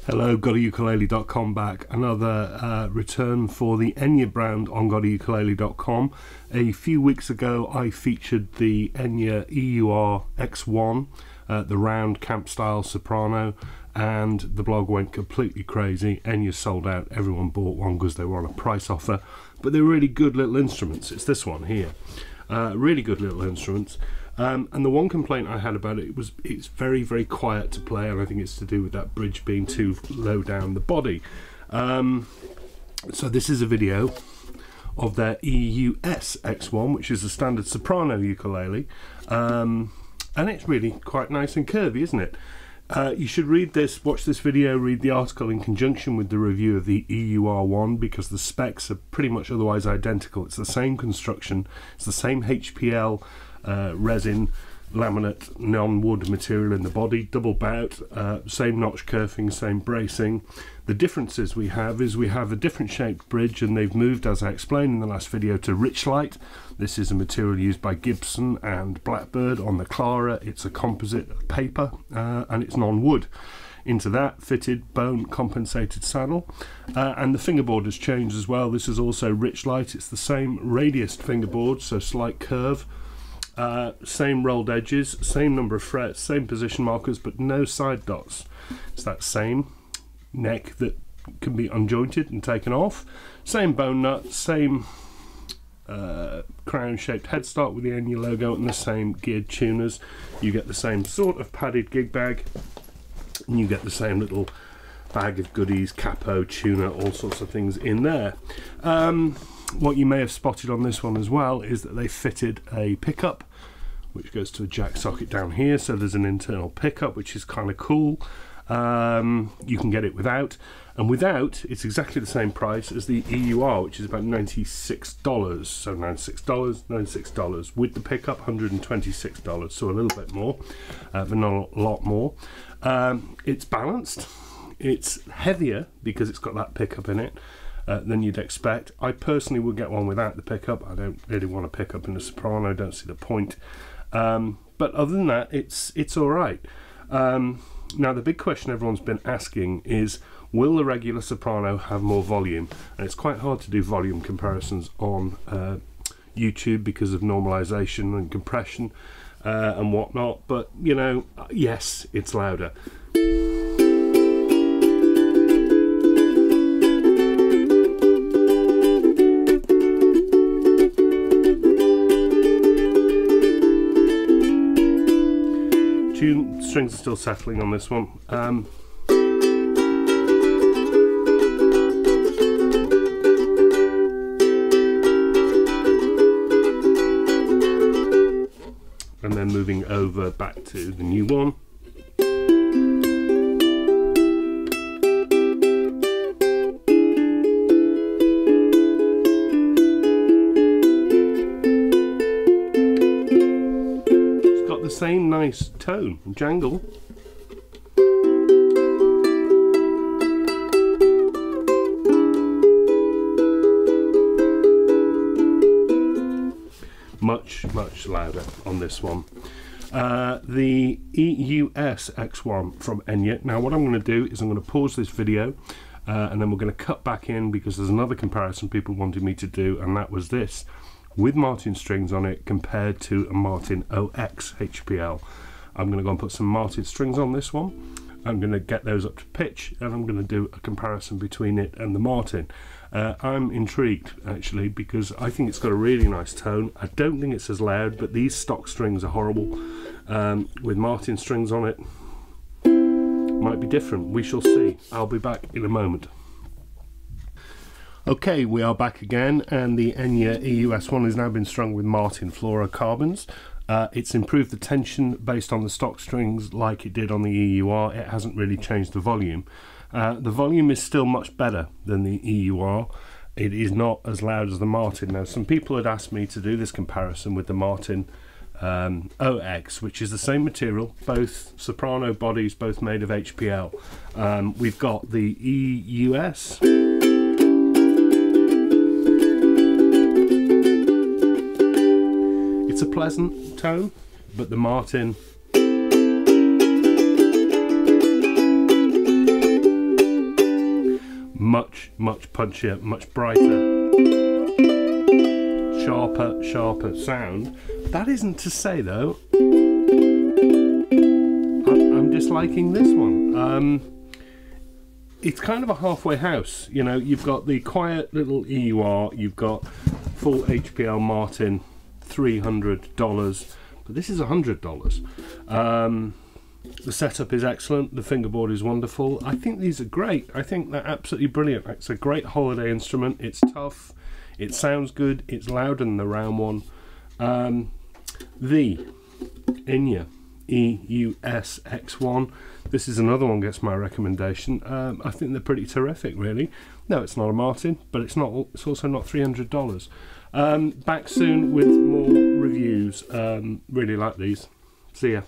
Hello, GotAUkulele.com back. Another return for the Enya brand on GotAUkulele.com. A few weeks ago I featured the Enya EUS-X1, the round camp style soprano, and the blog went completely crazy. Enya sold out, everyone bought one because they were on a price offer, but they're really good little instruments. It's this one here. Really good little instruments. And the one complaint I had about it was it's very, very quiet to play, and I think it's to do with that bridge being too low down the body. So this is a video of their EUS-X1, which is a standard soprano ukulele, and it's really quite nice and curvy, isn't it? You should read this, watch this video, read the article in conjunction with the review of the EUR1, because the specs are pretty much otherwise identical. It's the same construction, it's the same HPL resin laminate non-wood material in the body, double bout, same notch kerfing, same bracing. The differences we have is we have a different shaped bridge, and they've moved, as I explained in the last video, to Richlite. This is a material used by Gibson and Blackbird. On the Clara it's a composite paper, and it's non-wood. Into that fitted bone compensated saddle, and the fingerboard has changed as well. This is also Richlite. It's the same radiused fingerboard, so slight curve. Same rolled edges, same number of frets, same position markers, but no side dots. It's that same neck that can be unjointed and taken off. Same bone nut, same crown shaped headstock with the Enya logo, and the same geared tuners. You get the same sort of padded gig bag, and you get the same little bag of goodies, capo, tuner, all sorts of things in there. What you may have spotted on this one as well is that they fitted a pickup which goes to a jack socket down here, so there's an internal pickup, which is kind of cool. You can get it without, and without it's exactly the same price as the EUR, which is about $96. So $96. With the pickup, $126, so a little bit more, but not a lot more. It's balanced, it's heavier because it's got that pickup in it than you'd expect. I personally would get one without the pickup. I don't really want a pickup in a soprano, I don't see the point. But other than that, it's alright. Now the big question everyone's been asking is, will the regular soprano have more volume? And it's quite hard to do volume comparisons on YouTube because of normalization and compression and whatnot, but you know, yes, it's louder. Strings are still settling on this one. And then moving over back to the new one. The same nice tone and jangle. Much louder on this one. The EUS-X1 from Enya. Now what I'm going to do is I'm going to pause this video and then we're going to cut back in, because there's another comparison people wanted me to do, and that was this, with Martin strings on it compared to a Martin OX HPL. I'm going to go and put some Martin strings on this one. I'm going to get those up to pitch, and I'm going to do a comparison between it and the Martin. I'm intrigued actually, because I think it's got a really nice tone. I don't think it's as loud, but these stock strings are horrible. With Martin strings on it, might be different. We shall see. I'll be back in a moment. Okay, we are back again, and the Enya EUS-1 has now been strung with Martin fluorocarbons. It's improved the tension based on the stock strings like it did on the EUR. It hasn't really changed the volume. The volume is still much better than the EUR. It is not as loud as the Martin. Now, some people had asked me to do this comparison with the Martin OX, which is the same material, both soprano bodies, both made of HPL. We've got the EUS. It's a pleasant tone, but the Martin much punchier, much brighter, sharper sound. That isn't to say though I'm disliking this one. It's kind of a halfway house, you know. You've got the quiet little EUR, you've got full HPL Martin, $300, but this is $100. The setup is excellent, the fingerboard is wonderful. I think these are great. I think they're absolutely brilliant. It's a great holiday instrument. It's tough, it sounds good, it's louder than the round one. The Enya EUS-X1, this is another one gets my recommendation. I think they're pretty terrific, really. No, it's not a Martin, but it's also not $300. Back soon with more reviews. Really like these. See ya.